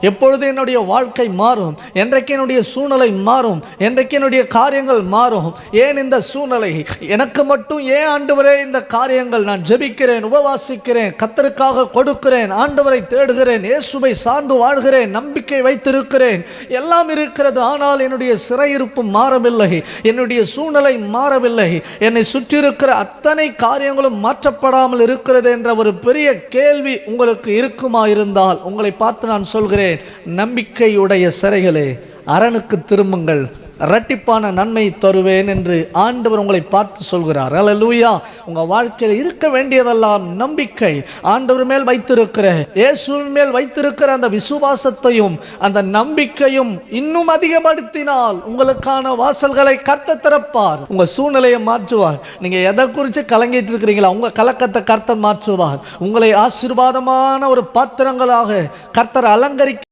எப்பொழுது என்னுடைய வாழ்க்கை மாறும், என்றைக்கு என்னுடைய சூழ்நிலை மாறும், என்றைக்கு என்னுடைய காரியங்கள் மாறும். ஏன் இந்த சூழ்நிலை எனக்கு மட்டும்? ஏன் ஆண்டவரே இந்த காரியங்கள்? நான் ஜெபிக்கிறேன், உபவாசிக்கிறேன், கர்த்தருக்காக கொடுக்கிறேன், ஆண்டவரை தேடுகிறேன், இயேசுவை சார்ந்து வாழ்கிறேன், நம்பிக்கை வைத்திருக்கிறேன், எல்லாம் இருக்கிறது. ஆனால் என்னுடைய சிறையிருப்பு மாறவில்லை, என்னுடைய சூழ்நிலை மாறவில்லை, என்னை சுற்றியிருக்கிற அத்தனை காரியங்களும் மாற்றப்படாமல் இருக்கிறது என்ற ஒரு பெரிய கேள்வி உங்களுக்கு இருக்குமா? இருந்தால் உங்களை பார்த்து நான் சொல்கிறேன், நம்பிக்கையுடைய சிறைகளே, அரணுக்கு திரும்புங்கள், இரட்டிப்பான நன்மை தருவேன் என்று ஆண்டவர் உங்களை பார்த்து சொல்கிறார். அல்லேலூயா. உங்கள் வாழ்க்கையில் இருக்க வேண்டியதெல்லாம் நம்பிக்கை. ஆண்டவர் மேல் வைத்திருக்கிற, இயேசுவின் மேல் வைத்திருக்கிற அந்த விசுவாசத்தையும் அந்த நம்பிக்கையும் இன்னும் அதிகப்படுத்தினால் உங்களுக்கான வாசல்களை கர்த்தர் திறப்பார். உங்கள் சூழ்நிலையை மாற்றுவார். நீங்கள் எதை குறித்து கலங்கிட்டு இருக்கிறீங்களா, உங்கள் கலக்கத்தை கர்த்தர் மாற்றுவார். உங்களை ஆசீர்வாதமான ஒரு பாத்திரங்களாக கர்த்தர் அலங்கரிக்க